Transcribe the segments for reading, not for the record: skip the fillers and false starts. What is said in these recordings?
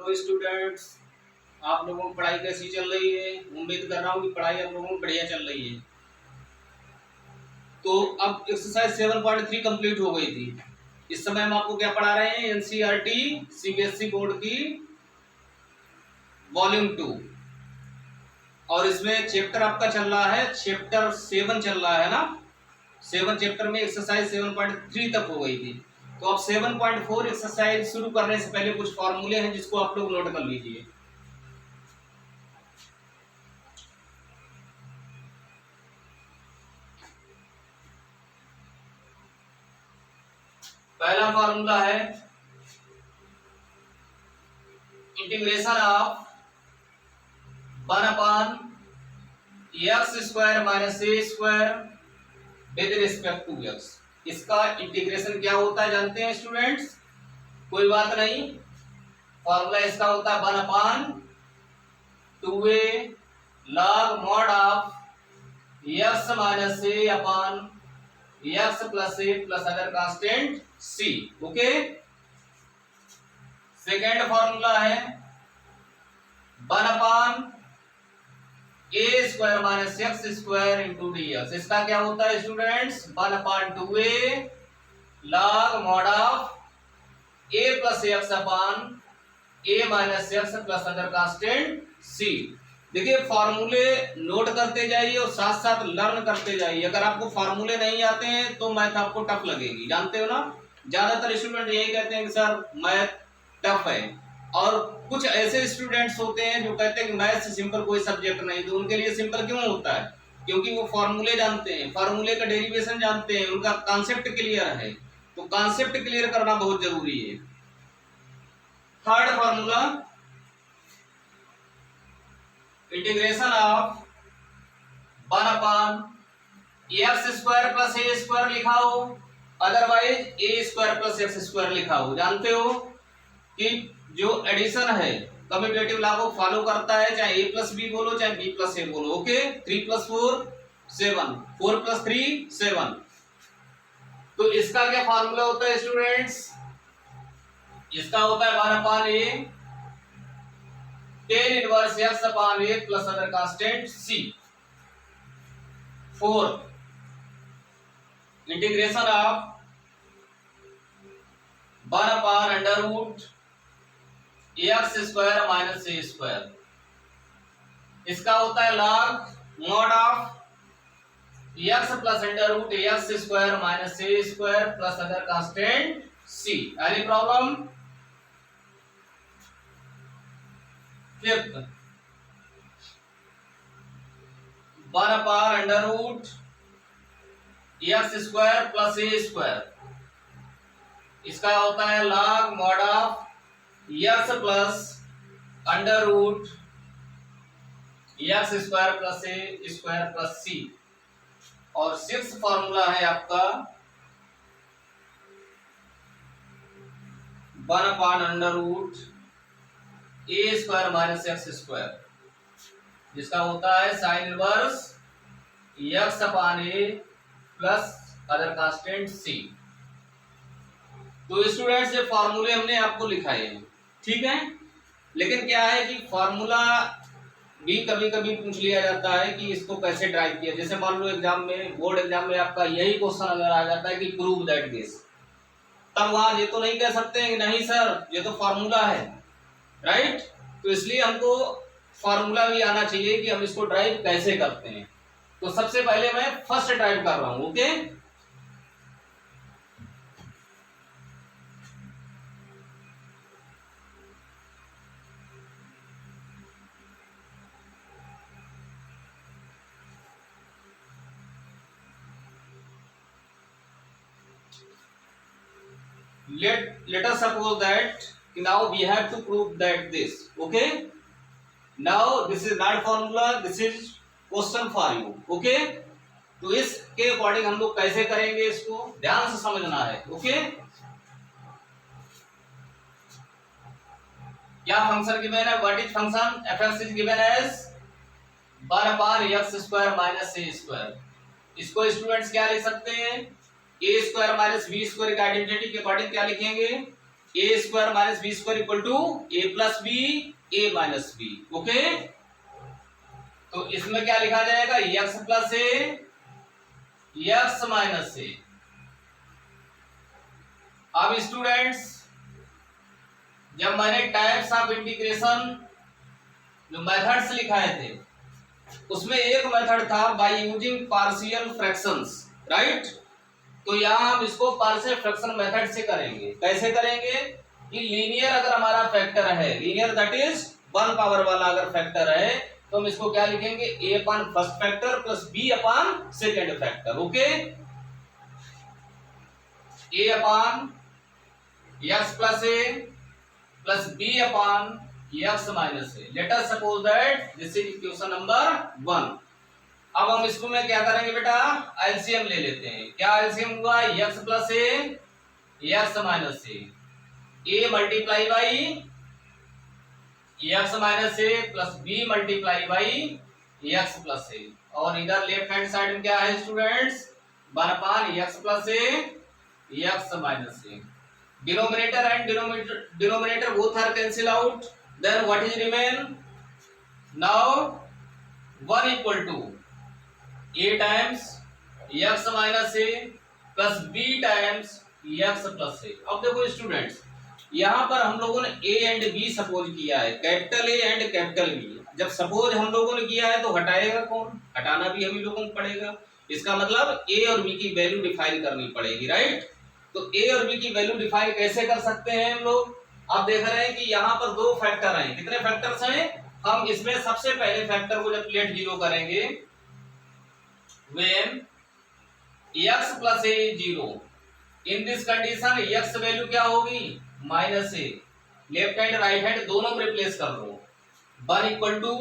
Hello students, आप लोगों की पढ़ाई कैसी चल रही है। उम्मीद कर रहा हूँ कि पढ़ाई आप लोगों की बढ़िया चल रही है। तो अब एक्सरसाइज 7.3 कंप्लीट हो गई थी। इस समय हम आपको क्या पढ़ा रहे हैं, एनसीईआरटी सीबीएसई बोर्ड की वॉल्यूम 2, और इसमें चैप्टर आपका चल रहा है चैप्टर 7 चल रहा है ना। 7 चैप्टर में एक्सरसाइज 7.3 तक हो गई थी। तो अब 7.4 एक्सरसाइज शुरू करने से पहले कुछ फॉर्मूले हैं जिसको आप लोग नोट कर लीजिए। पहला फॉर्मूला है integration of 1/x² minus a² with respect to x। इसका इंटीग्रेशन क्या होता है जानते हैं स्टूडेंट्स? कोई बात नहीं, फॉर्मूला इसका होता है 1/2a log mod of x minus a upon x plus a plus other constant c। Okay, second formula है 1/a² minus x² into dx। इसका क्या होता है students? 1/2a log mod of a plus x upon a minus x plus other constant c। देखिए, फॉर्मूले note करते जाइए और साथ साथ लर्न करते जाइए। अगर आपको फॉर्मूले नहीं आते हैं तो मैथ आपको टफ लगेगी, जानते हो ना। ज्यादातर स्टूडेंट यही कहते हैं कि सर मैथ टफ है, और कुछ ऐसे स्टूडेंट्स होते हैं जो कहते हैं कि मैथ से सिंपल कोई सब्जेक्ट नहीं। तो उनके लिए सिंपल क्यों होता है? क्योंकि वो फॉर्मूले जानते हैं, फॉर्मूले का डेरिवेशन जानते हैं, उनका कॉन्सेप्ट क्लियर है। तो कॉन्सेप्ट क्लियर करना बहुत जरूरी है। Third formula integration of 1/x² plus a² लिखा हो, अदरवाइज a² प्लस x² लिखा हो। जानते हो कि जो एडिशन है कम्यूटेटिव लॉ को फॉलो करता है, चाहे a प्लस b बोलो चाहे b प्लस a बोलो। ओके, 3 + 4 7, 4 + 3 7। तो इसका क्या फॉर्मूला होता है स्टूडेंट्स? इसका होता है 1/a tan inverse x upon a plus other constant c। 4 integration of 1/√x² minus a²। इसका होता है log mod of x plus √x² minus a² plus other constant c। Any problem? Fifth 1/√x² plus a²। इसका होता है log mod of x plus √x² plus a² plus c। और sixth formula है आपका 1/√a² minus x², जिसका होता है sine inverse x upon a plus other constant c। तो स्टूडेंट्स ये फॉर्मूले हमने आपको लिखाए हैं, ठीक है। लेकिन क्या है कि फॉर्मूला भी कभी कभी पूछ लिया जाता है कि इसको कैसे ड्राइव किया। जैसे मान लो एग्जाम में, बोर्ड एग्जाम में आपका यही क्वेश्चन अगर आ जाता है कि प्रूव दैट दिस, तब वहां ये तो नहीं कह सकते हैं कि नहीं सर ये तो फॉर्मूला है, राइट। तो इसलिए हमको फॉर्मूला भी आना चाहिए कि हम इसको ड्राइव कैसे करते हैं। तो सबसे पहले मैं फर्स्ट ड्राइव कर रहा हूं। Okay, let us suppose that now we have to prove that this. Okay, now this is not formula, this is question for you. Okay, तो इसके अकॉर्डिंग हम लोग कैसे करेंगे, इसको ध्यान से समझना है। ओके, क्या फंक्शन गिवन है? What is function? fx is given as 1/x² minus a²। इसको स्टूडेंट्स क्या लिख सकते हैं? a² माइनस b² की आइडेंटिटी के अकॉर्डिंग क्या लिखेंगे? A square minus B square equal to A plus B A minus B. Okay, तो इसमें क्या लिखा जाएगा, x plus A x minus A. अब स्टूडेंट्स, जब मैंने टाइप्स ऑफ इंटीग्रेशन जो मेथड्स लिखाए थे, उसमें एक मेथड था by using partial fractions, right. तो यहां हम इसको पार्शियल फ्रैक्शन मेथड से करेंगे। कैसे करेंगे कि लीनियर अगर हमारा फैक्टर है, लीनियर दैट इज 1 पावर वाला अगर फैक्टर है, तो हम इसको क्या लिखेंगे, a upon first factor plus b upon second factor. Okay, a upon x plus a plus b upon x minus a। Late us suppose that this is equation number 1। अब हम इसको में क्या करेंगे बेटा, एलसीएम ले लेते हैं। क्या एलसीएम हुआ, x plus a x minus a, a multiply by x minus a plus b multiply by x plus a। और इधर लेफ्ट हैंड साइड में क्या है students, 1 upon x plus a x minus a। Denominator and denominator both are cancel out, then what is remain, now 1 equal to a times x minus a plus b times x plus a। अब देखो students, यहाँ पर हम लोगों ने a and b suppose किया है, capital A and capital B। जब सपोज हम लोगों ने किया है तो हटाएगा कौन, हटाना भी हम ही लोगों को पड़ेगा। इसका मतलब a और b की वैल्यू डिफाइन करनी पड़ेगी, राइट। तो a और b की वैल्यू डिफाइन कैसे कर सकते हैं हम लोग, आप देख रहे हैं कि यहाँ पर दो फैक्टर हैं। कितने फैक्टर्स हैं, हम इसमें सबसे पहले फैक्टर को जब प्लेट जीरो करेंगे, when x plus a is 0, in this condition x value क्या होगी, minus a। Left hand right hand दोनों में रिप्लेस कर लो, 1 equal to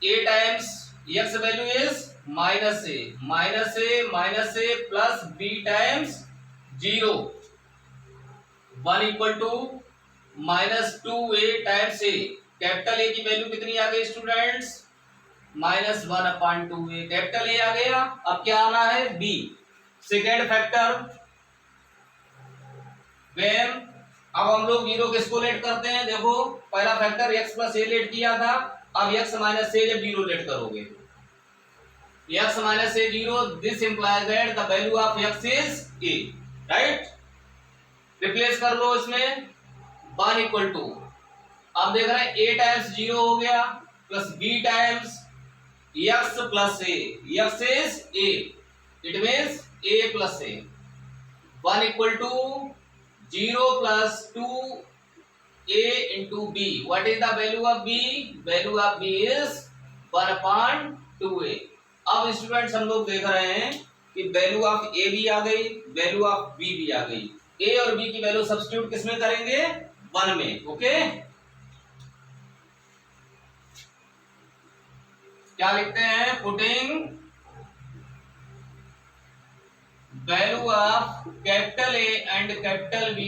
a times x value is minus a minus a plus b times 0, 1 equal to minus 2a times a। Capital A की value कितनी आ गई students, minus 1 upon 2a। Capital A आ गया, अब क्या आना है, b। सेकेंड फैक्टर, वेन अब हम लोग जीरो किसको लेट करते हैं, देखो पहला factor x plus a let किया था, अब x माइनस a जब जीरो लेट करोगे, x minus a zero, this implies that the value of x is a, right. Replace कर लो इसमें, 1 इक्वल टू, अब देख रहे हैं a टाइम्स जीरो हो गया plus b times x plus a, x is a, it means a plus a, 1 equal to 0 plus 2a into b. What is the value of b? Value of b is 1 upon 2a. अब students हम लोग देख रहे हैं कि value of a भी आ गई, value of b भी आ गई। a और b की वैल्यू सब्स्टिट्यूट किसमें करेंगे, 1 में। ओके, क्या लिखते हैं, putting value of capital A and capital B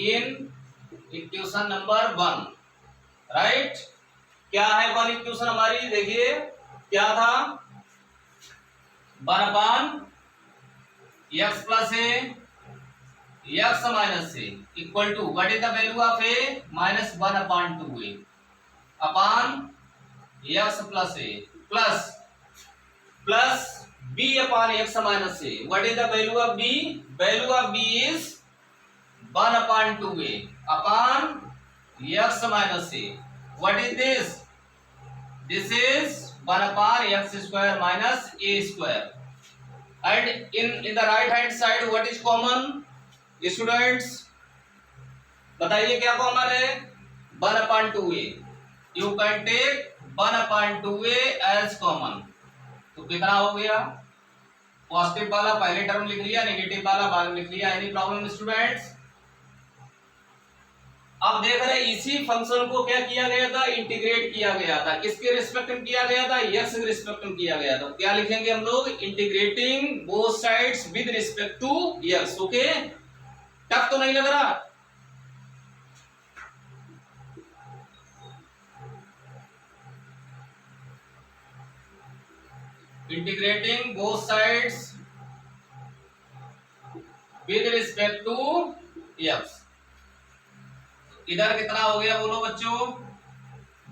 in equation number 1, right. क्या है 1 इक्वेशन हमारी, देखिए क्या था, 1 upon x plus a x minus a equal to what is the value of a, minus 1 upon 2a upon x plus a plus plus b upon x minus a। What is the value of b, value of b is 1 upon 2a upon x minus a। What is this, this is 1 upon x square minus a square. And in the right hand side what is common, students बताइए क्या common है, 1 upon 2a। You can take 1 upon 2a as common. तो कितना हो गया, positive वाला पहले term लिख लिया, नेगेटिव वाला बाद में लिख लिया। एनी प्रॉब्लम स्टूडेंट्स, अब देख रहे हैं इसी फंक्शन को क्या किया गया था, इंटीग्रेट किया गया था। किसके रिस्पेक्ट में किया गया था, x के रिस्पेक्ट में किया गया था। क्या लिखेंगे हम लोग, integrating both sides with respect to x। Okay, tough तो नहीं लग रहा, integrating both sides with respect to x. इधर कितना हो गया बोलो बच्चों,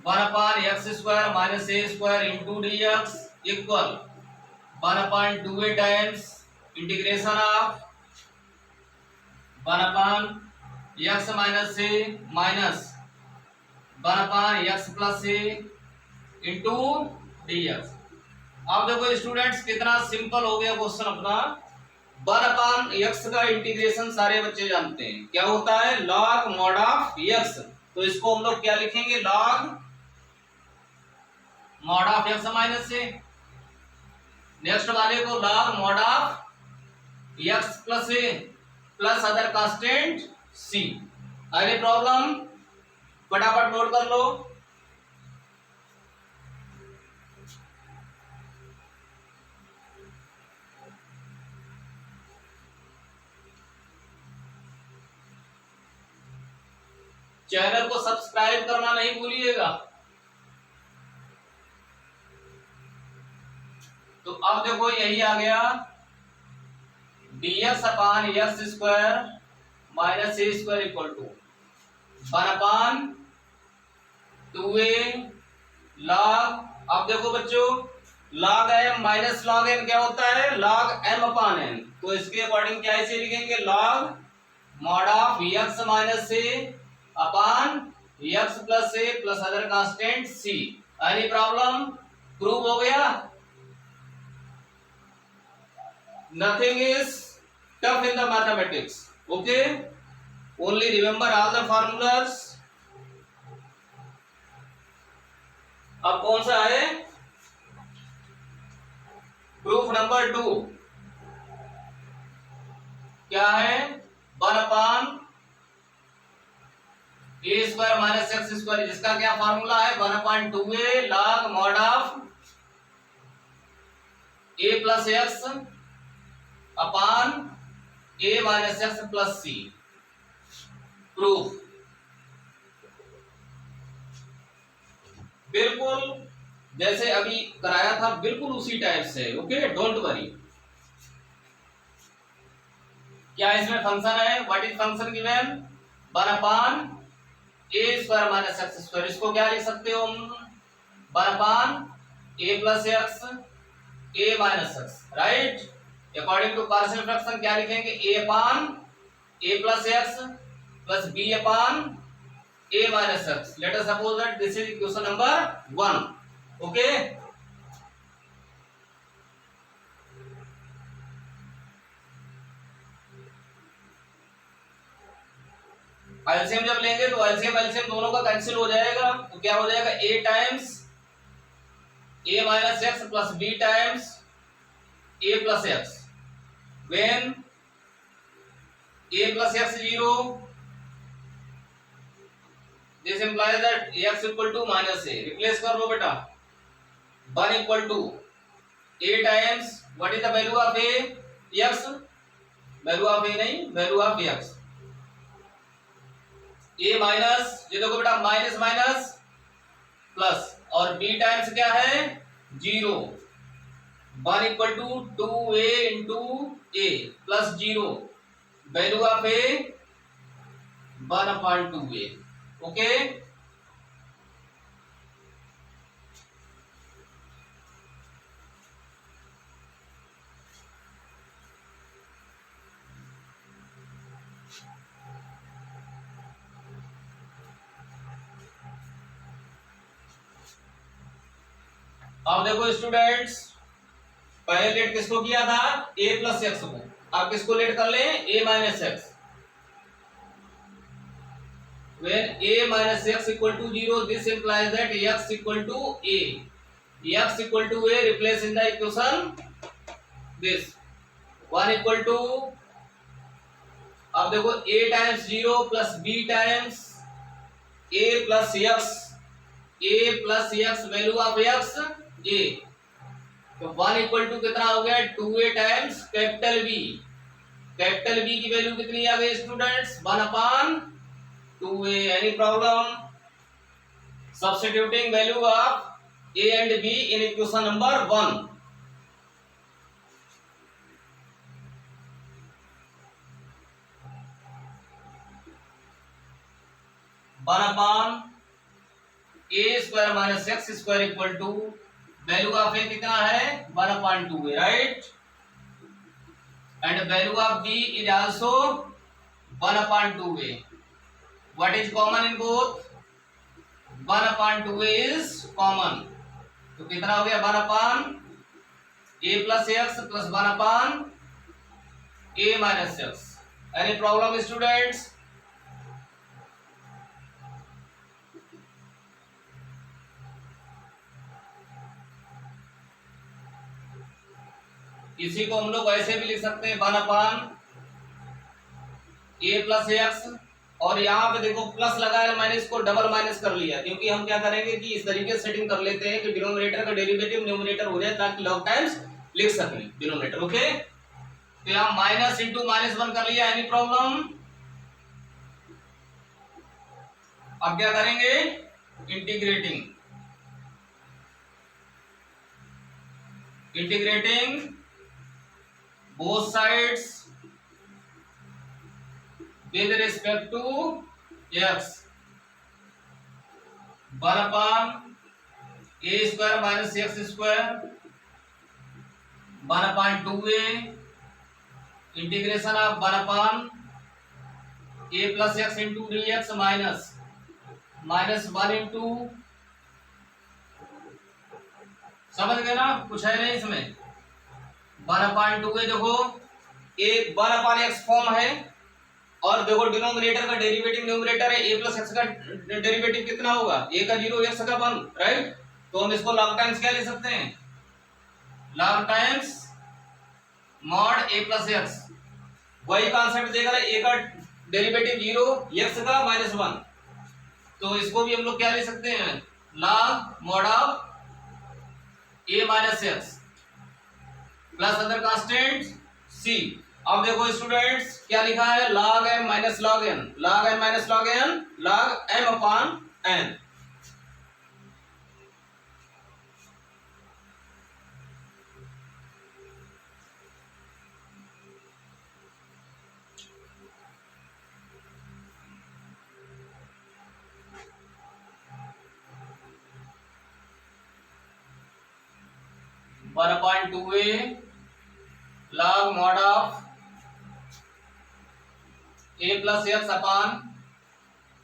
1/x² minus a square into d x equal 1/2a times integration of 1/x minus a minus 1/x plus a into d x. अब देखो स्टूडेंट्स कितना सिंपल हो गया क्वेश्चन अपना। 1/x का इंटीग्रेशन सारे बच्चे जानते हैं क्या होता है, लॉग मॉड ऑफ x। तो इसको हम लोग क्या लिखेंगे, log mod of x minus A. Next वाले को log mod of x plus A plus other constant c। अगली प्रॉब्लम फटाफट नोट कर लो। चैनल को सब्सक्राइब करना नहीं भूलिएगा। तो अब देखो यही आ गया dx/x² minus a square equal to 1/2a log. अब देखो बच्चों log m minus log n क्या होता है, लॉग m/n। तो इसके अकॉर्डिंग क्या इसे लिखेंगे, log mod of x minus A upon x plus A plus other constant c। Any problem, prove हो गया। Nothing is tough in the mathematics, okay, only remember all the formulas. अब कौन सा है, प्रूफ नंबर 2 क्या है, 1/a square minus x square, जिसका क्या फॉर्मूला है, 1/2a log mod of a plus x upon a minus x plus c। Proof बिल्कुल जैसे अभी कराया था बिल्कुल उसी टाइप से, ओके, डोंट वरी। क्या इसमें फंक्शन है, what is function given, 1/a square minus x square. इसको क्या लिख सकते हो हम, 1/a plus x a minus x, right. According to partial fraction क्या लिखेंगे, a plus x plus b upon a minus x. Let us suppose that this is question number 1, okay. LCM जब लेंगे तो एलसीएम दोनों का cancel हो जाएगा। तो क्या हो जाएगा, a times a minus x plus b times a plus x. When a plus x 0, this implies that x equal to minus a। Replace कर लो बेटा, 1 equal to a times what is the value of a, x, value of a नहीं, value of x। a minus, ये देखो बेटा minus minus plus, और b times क्या है 0, 1 equal to 2a into a plus 0, value of a 1/2a, okay. अब देखो students, पहले लेट किसको किया था, a प्लस एक्स को। अब किसको लेट कर ले, a minus x. When a minus x equal to 0, this implies that x equal to a. X equal to a, replace in the equation this 1 equal to, अब देखो a times 0 plus b times a plus x, value of x a। तो 1 equal to कितना हो गया, 2a times capital B। Capital B की value कितनी आ गई students, 1/2a। Any problem, substituting value of a and b in equation number 1। One upon A square minus x square equal to value of A कितना है 1/2a, right, and value of B is also 1/2a. What is common in both? 1/2a is common, तो कितना हो गया 1/a plus x plus 1/a minus x. Any problem students? इसी को हम लोग ऐसे भी लिख सकते हैं 1/a प्लस एक्स, और यहाँ पे देखो प्लस लगाया मैंने इसको डबल माइनस कर लिया, क्योंकि हम क्या करेंगे कि इस तरीके से सेटिंग कर लेते हैं कि डिनोमिनेटर का डेरिवेटिव न्यूमरेटर हो जाए ताकि लॉग टाइम्स लिख सकें डिनोमिनेटर. ओके, तो यहाँ माइनस इंटू -1 कर लिया. Any problem? अब क्या करेंगे? Integrating both sides with respect to x. 1/a square minus x square 1/2a integration of 1/a plus x into dx minus -1 into, समझ गए ना? कुछ है नहीं इसमें. 1/2a देखो एक 1/x फॉर्म है, और देखो डिनोमिनेटर का डेरिवेटिव न्यूमरेटर है, a प्लस एक्स का डेरिवेटिव कितना होगा? a का 0 x का 1, राइट. तो हम इसको लॉग टाइम्स क्या ले सकते हैं? Log times mod a plus x. वही कॉन्सेप्ट देगा, a का डेरिवेटिव 0 x का -1, तो इसको भी हम लोग क्या ले सकते हैं? Log mod of a minus x plus other constant c. अब देखो स्टूडेंट्स क्या लिखा है? log m minus log n, log m minus log n, log m upon n. One upon 2a log mod of a plus x upon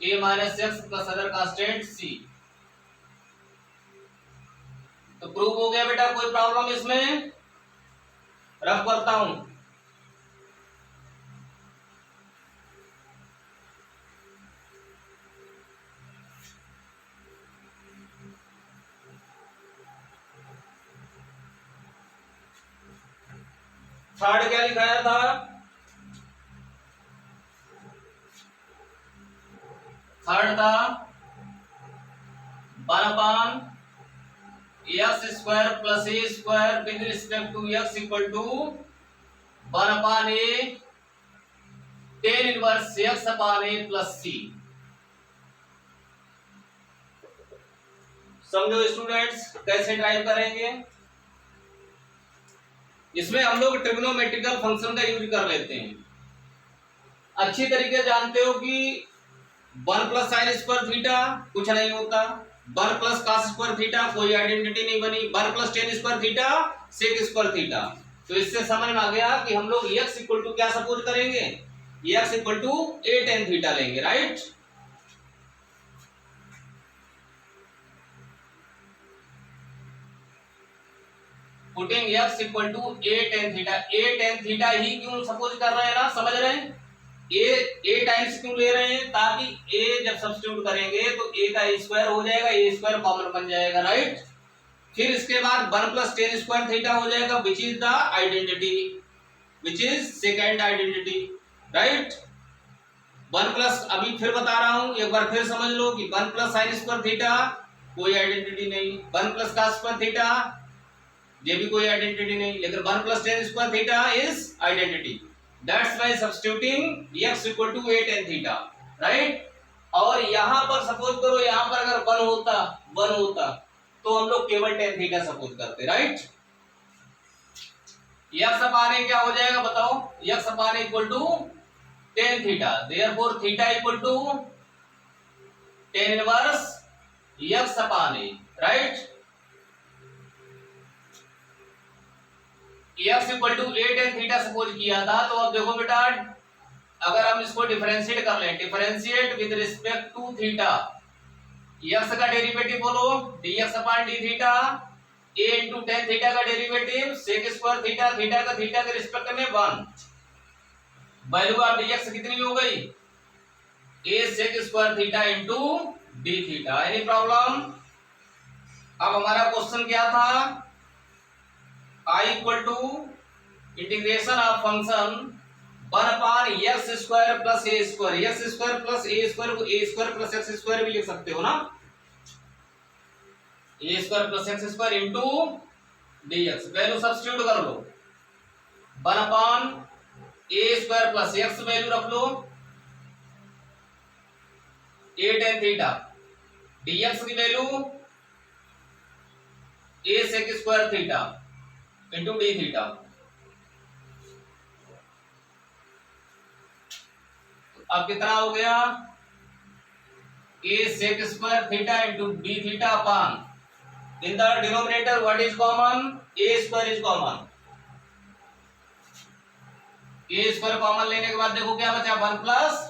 a minus x plus other constant c. तो prove हो गया बेटा. कोई problem इसमें? Rough करता हूं. Third क्या लिखाया था? थर्ड था 1/x² plus a² with respect to x equal to 1/a tan inverse x upon a plus c. समझो स्टूडेंट्स कैसे ड्राइव करेंगे. इसमें हम लोग ट्रिग्नोमेट्रिकल फंक्शन का यूज कर लेते हैं. अच्छी तरीके जानते हो कि 1 प्लस साइन स्क्वायर थीटा कुछ नहीं होता, 1 प्लस कॉस स्क्वायर थीटा कोई आइडेंटिटी नहीं बनी, 1 plus tan square theta sec square theta. तो इससे समझ में आ गया कि हम लोग x इक्वल टू क्या सपोज करेंगे? x equal to a tan theta लेंगे, right. Putting x equal to a tan theta. a tan theta ही क्यों सपोज कर रहे हैं ना? समझ रहे हैं? a टाइम्स क्यों ले रहे हैं? ताकि a जब सब्स्टिट्यूट करेंगे तो a का स्क्वायर हो जाएगा, a² कॉमन बन जाएगा, राइट. फिर इसके बाद 1 प्लस टेन स्क्वायर थीटा हो जाएगा, which is the identity, which is second identity, right. 1 plus, अभी फिर बता रहा हूं, एक बार फिर समझ लो कि 1 प्लस साइन स्क्वायर थीटा कोई आइडेंटिटी नहीं, 1 प्लस कॉस स्क्वायर थीटा ये भी कोई आइडेंटिटी नहीं, लेकिन 1 plus tan square theta is identity. That's why substituting x equal to a tan theta, right. और यहाँ पर सपोज करो, यहाँ पर अगर 1 होता तो हम लोग केवल tan थीटा सपोज करते, राइट. x अपान a क्या हो जाएगा बताओ? x upon a equal to tan theta. Therefore theta equal to tan inverse x upon a, right. X equal to a tan theta suppose किया था, तो अब देखो बेटा अगर हम इसको डिफरेंशिएट कर लें, differentiate with respect to theta, x का डेरिवेटिव बोलो dx upon d theta, a into tan theta का derivative sec square theta, theta का थीटा के रिस्पेक्ट में 1, वैल्यू ऑफ dx कितनी हो गई, a sec square theta into d theta. Any problem? अब हमारा क्वेश्चन क्या था, i equal to integration of function 1 upon x square plus A square, x square plus A square को A square plus x square भी लिख सकते हो ना, A square plus x square into dx, value substitute कर लो, 1 upon A square plus x value रख लो, ए टेन थीटा, dx की value A sec square theta into D theta. अब कितना हो गया, a sec square theta into D theta upon in the denominator what is common, a square is common, a square common लेने के बाद देखो क्या बचा, 1 प्लस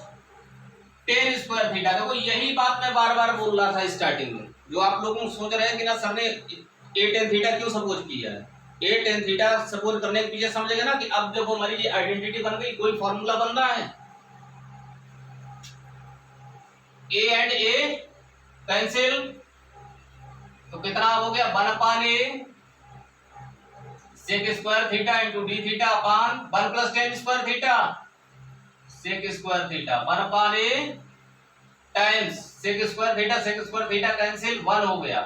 टेन स्क्वायर थीटा। देखो यही बात मैं बार बार बोल रहा था स्टार्टिंग में, जो आप लोग सोच रहे हैं कि ना सर ने a टेन थीटा क्यों सपोज किया है, a टेन थीटा सपोज करने के पीछे समझेगा ना कि अब देखो हमारी आइडेंटिटी बन गई, कोई फॉर्मूला बन रहा है, a एंड a कैंसिल, तो कितना हो गया, 1 upon a sec square theta into D theta upon 1 plus tan square theta sec square theta, 1 upon a times sec square theta cancel, 1 हो गया।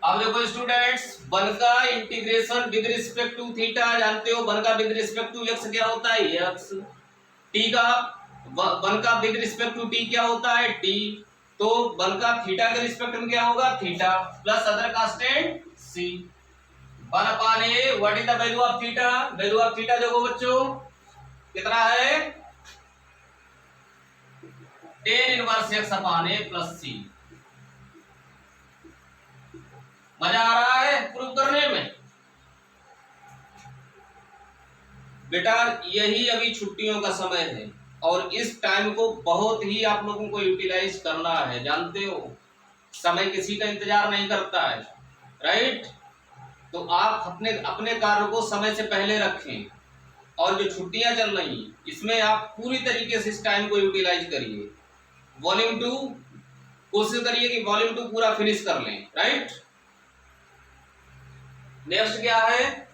अब देखो स्टूडेंट्स, 1 का integration with respect to theta जानते हो, 1 का विद रिस्पेक्ट टू x क्या होता है x, t का 1 का विद रिस्पेक्ट टू t क्या होता है t, तो 1 का थीटा के रिस्पेक्ट में क्या होगा theta plus other constant c, 1 upon a what is the value of theta, value of theta देखो बच्चों कितना है, tan inverse x upon a plus c। मजा आ रहा है प्रूव करने में बेटा, यही अभी छुट्टियों का समय है और इस टाइम को बहुत ही आप लोगों को यूटिलाइज करना है, जानते हो समय किसी का इंतजार नहीं करता है, राइट। तो आप अपने अपने कार्य को समय से पहले रखें और जो छुट्टियां चल रही इसमें आप पूरी तरीके से इस टाइम को यूटिलाइज करिए, वॉल्यूम 2 कोशिश करिए कि वॉल्यूम 2 पूरा फिनिश कर लें, राइट। नेक्स्ट क्या है,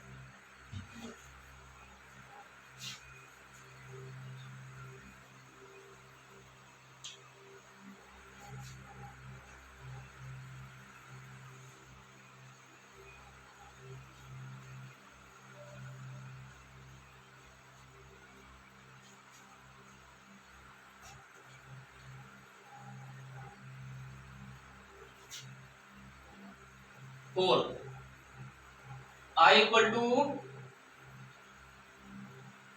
four, I equal to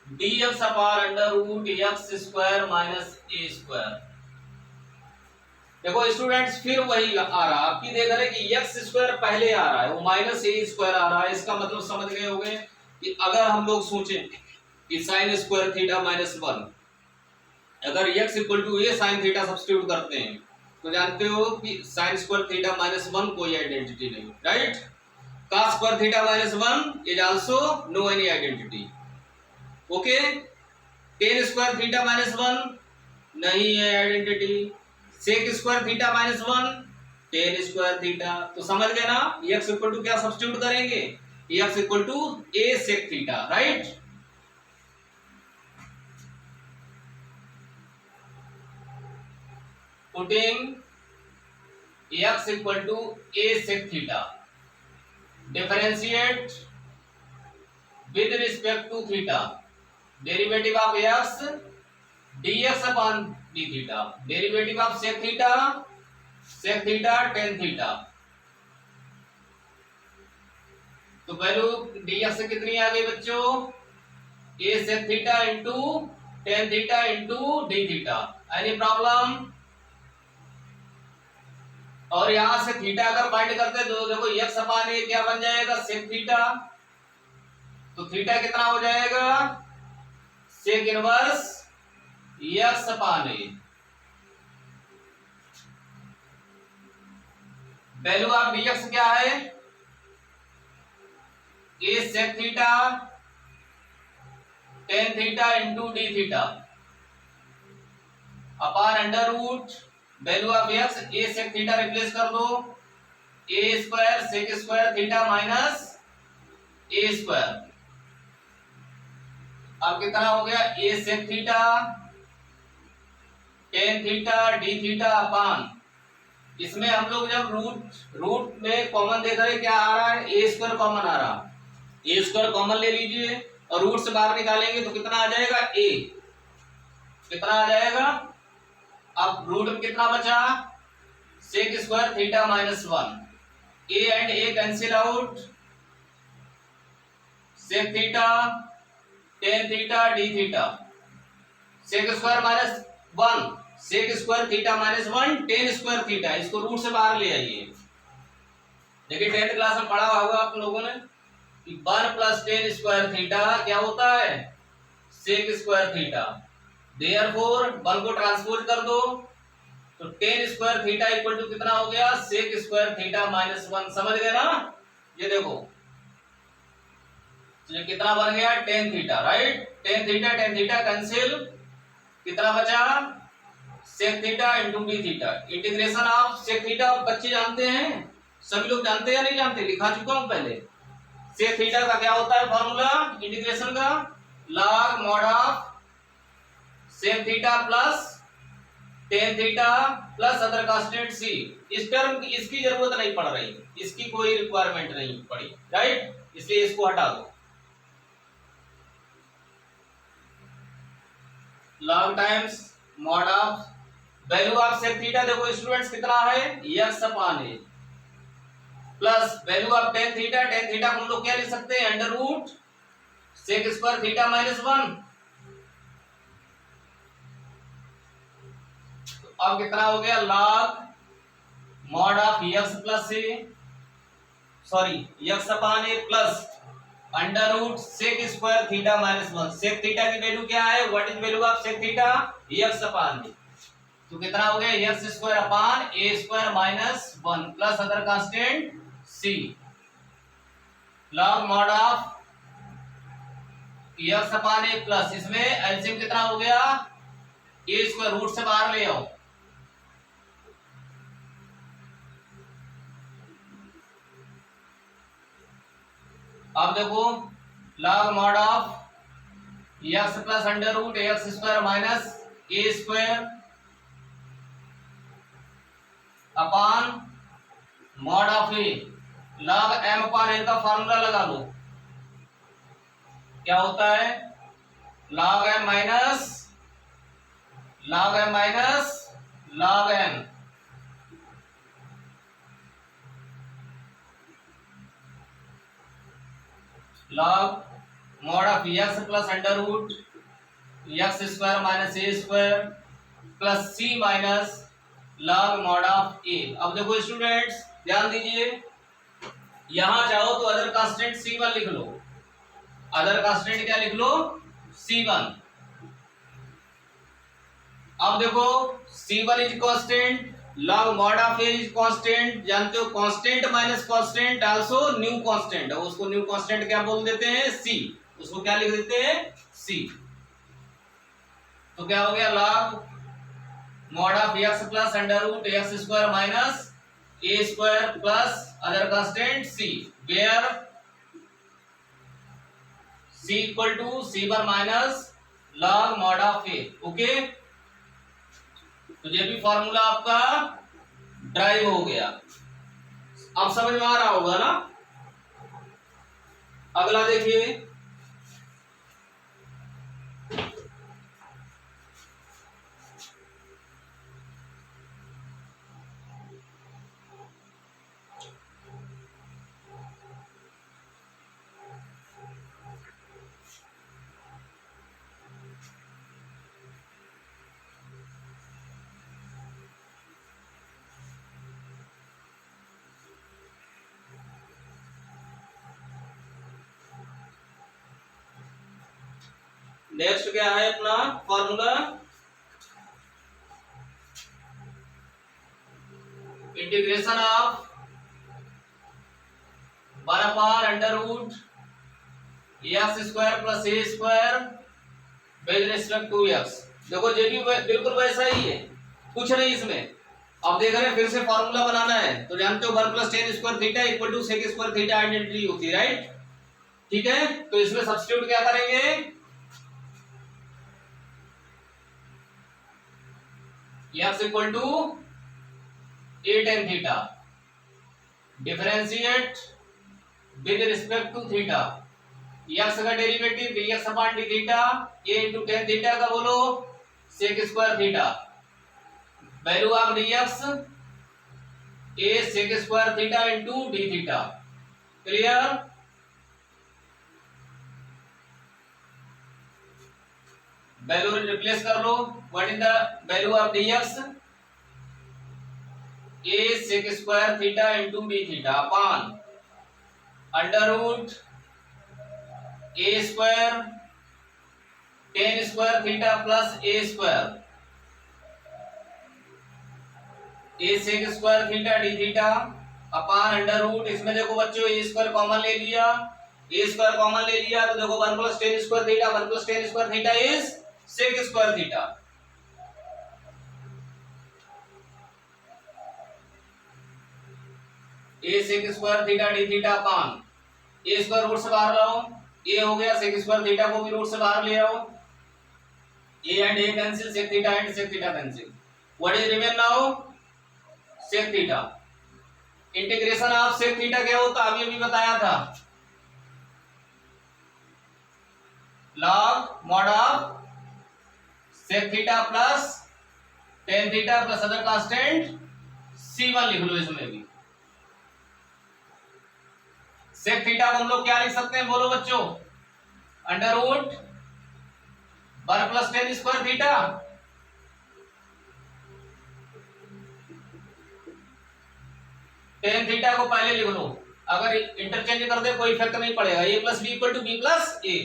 dx upon under root x square minus a square. देखो स्टूडेंट्स फिर वही आ रहा, आपकी देख रहे कि एक्स स्क्वायर पहले आ रहा है, वो माइनस ए स्क्वायर आ रहा है, इसका मतलब समझ गए होंगे कि अगर हम लोग सोचें कि साइन स्क्वायर थीटा माइनस 1, अगर x equal to a sine theta substitute करते हैं तो जानते हो कि साइन स्क्वायर थीटा माइनस 1 कोई आइडेंटिटी नहीं, right. cos square theta minus 1 is also no any identity, okay. Tan square theta minus 1 नहीं है identity, sec square theta minus 1 tan square theta, तो समझ गए ना x इक्वल टू क्या substitute करेंगे, x equal to a sec theta, right. Putting x equal to a sec theta, differentiate with respect to theta, derivative of x dx upon d theta, derivative of sec theta tan theta, तो value dx से कितनी आ गई बच्चों, a sec theta into tan theta into d theta, any problem? और यहां से theta अगर फाइंड करते तो देखो x अपान a क्या बन जाएगा, सेक थीटा। तो थीटा कितना हो जाएगा, sec inverse x upon a। Value of dx क्या है, a sec theta tan theta into D theta upon under root value of x, a sec theta replace कर दो, a square sec square theta minus a square. अब कितना हो गया, a sec theta tan theta d theta upon, इसमें हम लोग जब रूट में कॉमन देख रहे क्या आ रहा है, a स्क्वायर कॉमन आ रहा, a स्क्वायर कॉमन ले लीजिए और रूट से बाहर निकालेंगे तो कितना आ जाएगा, a कितना आ जाएगा। अब रूट में कितना बचा, sec square theta minus one, a and a cancel out, sec theta tan theta d theta, sec square minus one, sec square theta minus one tan square theta, इसको रूट से बाहर ले आइए। देखिए 10th क्लास में पढ़ा होगा आप लोगों ने कि 1 प्लस टेन स्क्वायर थीटा क्या होता है, सेक स्क्वायर थीटा। देयरफॉर 1 को ट्रांसपोज कर दो तो tan square theta equal to कितना हो गया, sec square theta minus one. समझ गए ना, ये देखो तो ये कितना बन गया, tan theta, right. Tan theta cancel, कितना बचा, sec theta into D theta. Integration of sec theta बच्चे जानते हैं, सभी लोग जानते हैं या नहीं जानते, लिखा चुका हूं पहले। सेक थीटा का क्या होता है फॉर्मूला इंटीग्रेशन का, log mod of sec theta plus tan theta plus other constant C. इस टर्म की इसकी जरूरत नहीं पड़ रही, इसकी कोई रिक्वायरमेंट नहीं पड़ी, राइट, इसलिए इसको हटा दो। Log times mod of value of sec theta, देखो स्टूडेंट्स कितना है, x upon a plus value of tan theta को हम लोग क्या लिख सकते हैं, under root sec square theta minus one. अब कितना हो गया, log mod of x plus a, sorry x upon a plus under root sec square theta minus one. Sec theta की वैल्यू क्या है, what is value of sec theta, x upon a। तो कितना हो गया, x square upon a square minus one plus other constant c। Log mod of x upon a plus, इसमें LCM कितना हो गया, a स्क्वायर, रूट से बाहर ले आओ, अब देखो log mod of x plus under root x square minus a square upon mod of a, log m upon n का फार्मूला लगा लो, क्या होता है, log m minus log n, log mod of x plus under root x square minus a square plus c minus log mod of a। अब देखो students ध्यान दीजिए, यहां चाहो तो अदर कांस्टेंट c1 लिख लो, अदर कांस्टेंट क्या लिख लो, c1। अब देखो c1 is constant, log mod of a is constant, जानते हो constant minus constant also new constant, उसको न्यू कांस्टेंट क्या बोल देते हैं, c, उसको क्या लिख देते हैं, c। तो क्या हो गया, log mod of x plus under root x square minus a square plus other constant c, where c equal to c1 minus log mod of a। Okay, तो ये भी फॉर्मूला आपका ड्राइव हो गया, अब समझ में आ रहा होगा ना। अगला देखिए, नेक्स्ट क्या है अपना formula, integration of 1/√x² plus a² with respect to x। देखो ये भी बिल्कुल वैसा ही है, कुछ नहीं इसमें। अब देख रहे हैं फिर से फॉर्मूला बनाना है, तो जानते हो 1 + tan² theta equal to sec² theta identity होती है, राइट। ठीक है, तो इसमें सब्स्टिट्यूट क्या करेंगे, x equal to a tan theta, differentiate with respect to theta, x का derivative dx upon d theta, a into tan theta का बोलो sec² theta, value of dx a sec² theta into d theta. Clear, value replace कर लो, what is the value of dx a sec² theta into d theta upon √ a² tan² theta plus a² a sec² theta d theta upon √ इसमें देखो बच्चों a² common ले लिया, a² common ले लिया तो देखो 1 + tan² theta, 1 + tan² theta is sec² theta. a sec² theta d theta upon a² root से बाहर लाओ, a हो गया, sec² थीटा को भी रूट से बाहर ले आओ, a and a cancel, sec theta and sec theta cancel, what is remain now sec theta. Integration of sec theta क्या होता है, अभी बताया था, log mod of sec theta plus tan theta plus other constant c1 लिख लो इसमें भी। sec theta को हम लोग क्या लिख सकते हैं बोलो बच्चों, √ 1 + tan² थीटा tan थीटा को पहले लिख लो, अगर इंटरचेंज कर दे कोई इफेक्ट नहीं पड़ेगा, a + b = b + a,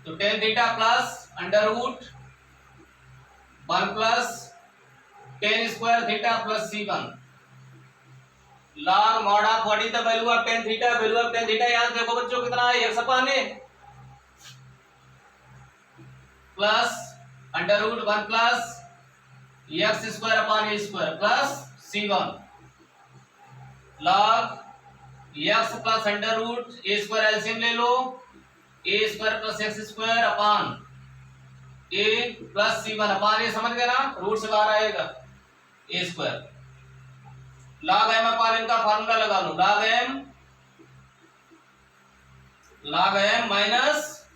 तो tan theta plus √ 1 + tan² theta plus c1 log mod of what is the value of tan theta, value of tan theta याद देखो बच्चों कितना है, x upon a plus √ 1 + x² upon a² plus c1 log x plus √ a² LCM ले लो, a² plus x² upon a plus c1 upon a, समझ गए ना, root से बाहर आएगा a², log m upon n का फार्मूला लगा लो, log m minus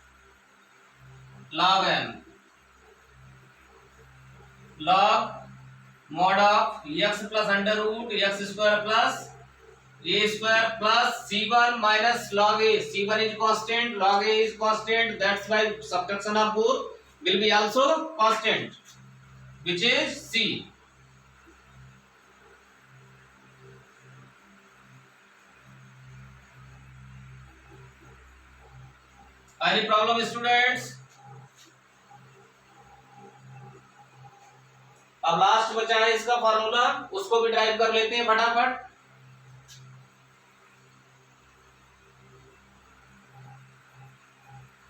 log n, log mod of x plus √ x² plus a² plus c1 minus log a, c1 is constant, log a is constant, that's why subtraction of both will be also constant, which is c। Any problem students? अब last बचा है इसका formula, उसको भी drive कर लेते हैं फटाफट।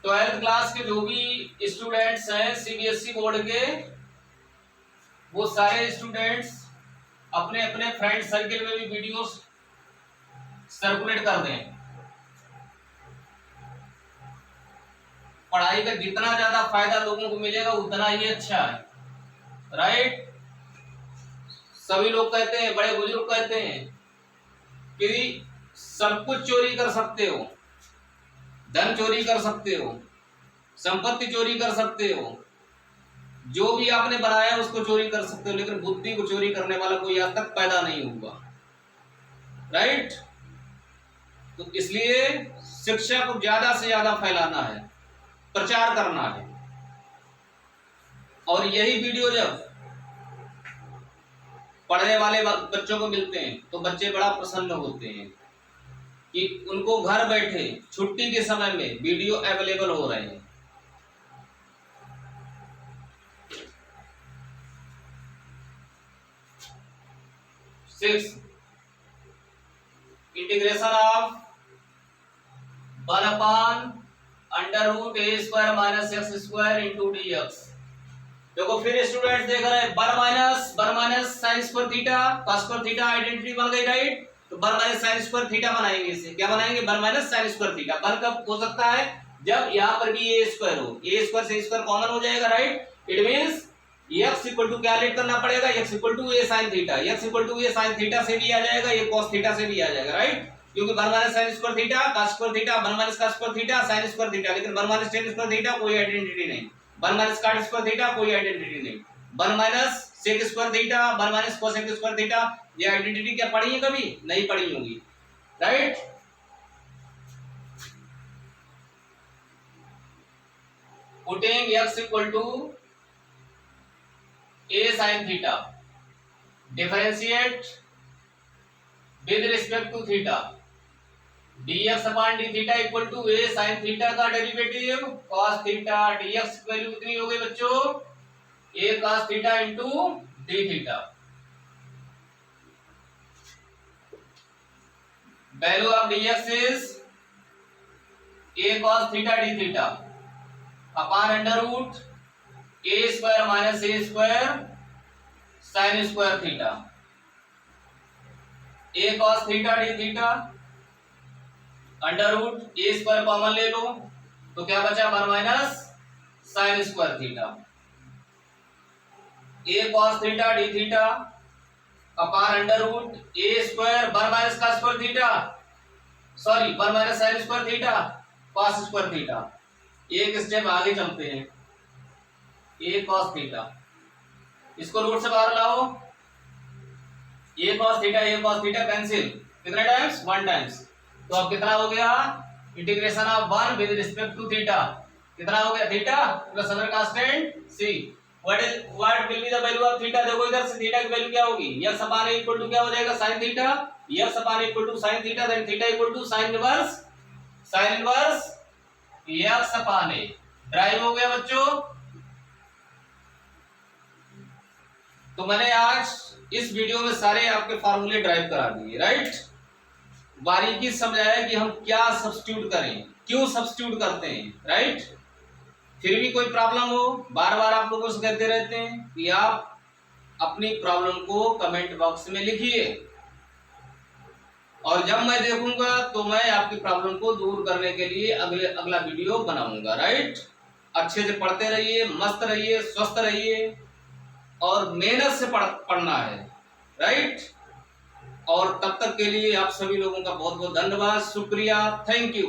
ट्वेल्थ क्लास के जो भी स्टूडेंट्स हैं सीबीएसई बोर्ड के, वो सारे स्टूडेंट्स अपने अपने फ्रेंड सर्किल में भी वीडियोस सर्कुलेट कर दें। पढ़ाई का जितना ज्यादा फायदा लोगों को मिलेगा उतना ही अच्छा है, राइट। सभी लोग कहते हैं, बड़े बुजुर्ग कहते हैं कि सब कुछ चोरी कर सकते हो, धन चोरी कर सकते हो, संपत्ति चोरी कर सकते हो, जो भी आपने बनाया उसको चोरी कर सकते हो, लेकिन बुद्धि को चोरी करने वाला कोई आज तक पैदा नहीं हुआ, राइट। तो इसलिए शिक्षा को ज्यादा से ज्यादा फैलाना है, प्रचार करना है, और यही वीडियो जब पढ़ने वाले बच्चों को मिलते हैं तो बच्चे बड़ा प्रसन्न होते हैं, कि उनको घर बैठे छुट्टी के समय में वीडियो अवेलेबल हो रहे हैं। Six, integration of 1/√a² minus x² into dx। देखो फिर स्टूडेंट्स देख रहे हैं 1 minus sine square theta cos square theta identity बन गई, राइट। तो 1 माइनस साइन स्क्वायर थीटा बनाएंगे, इसे क्या बनाएंगे, 1 माइनस साइन स्क्वायर थीटा। 1 कब हो सकता है, जब यहाँ पर भी a स्क्वायर हो, a स्क्वायर से स्क्वायर कॉमन हो जाएगा, right. It means x equal to क्या लेट करना पड़ेगा, x equal to a sin theta. x equal to a sin theta से भी आ जाएगा, ये cos थीटा से भी आ जाएगा, राइट। क्योंकि 1 minus sine square theta cos square theta 1 minus cos square theta sin square theta, लेकिन 1 माइनस tan स्क्वायर थीटा कोई आइडेंटिटी नहीं, 1 माइनस cot स्क्वायर थीटा कोई आइडेंटिटी नहीं, 1 minus sec square theta 1 minus cosec square theta, ये identity क्या पढ़ी है, कभी नहीं पढ़ी होगी, right. Putting x equal to a sin theta, differentiate with respect to theta, dx upon d theta equal to a sin theta का derivative cos theta, dx की वैल्यू कितनी हो गई बच्चों, a cos theta into d theta. Value of dx is a cos theta d theta upon under root a square minus a square sin square theta, a cos theta d theta under root a square common ले लो तो क्या बचा 1 minus sine square theta, a cos theta d theta upon under root a square 1 minus cos square theta, sorry 1 minus sine square theta cos square theta. एक step आगे चलते हैं, a cos theta, इसको रूट से बाहर लाओ, a cos theta cancel, कितने times, 1 times. तो अब कितना हो गया, integration of 1 with respect to theta, कितना हो गया, theta plus other constant c। What will be the value of theta, देखो इधर से थीटा की वैल्यू क्या होगी, x upon a equal to क्या हो जाएगा, sin theta, x upon a equal to sin theta, then theta equal to sin inverse x upon a। Derive हो गया बच्चों। तो मैंने आज इस वीडियो में सारे आपके फार्मूले ड्राइव करा दिए, राइट। बारीकी समझाया कि हम क्या सब्स्टिट्यूट करें, क्यों सब्स्टिट्यूट करते हैं, राइट। फिर भी कोई प्रॉब्लम हो, बार बार आप लोगों से कहते रहते हैं कि आप अपनी प्रॉब्लम को कमेंट बॉक्स में लिखिए, और जब मैं देखूंगा तो मैं आपकी प्रॉब्लम को दूर करने के लिए अगला वीडियो बनाऊंगा, राइट। अच्छे से पढ़ते रहिए, मस्त रहिए, स्वस्थ रहिए, और मेहनत से पढ़ना है, राइट। और तब तक के लिए आप सभी लोगों का बहुत बहुत धन्यवाद, शुक्रिया, थैंक यू।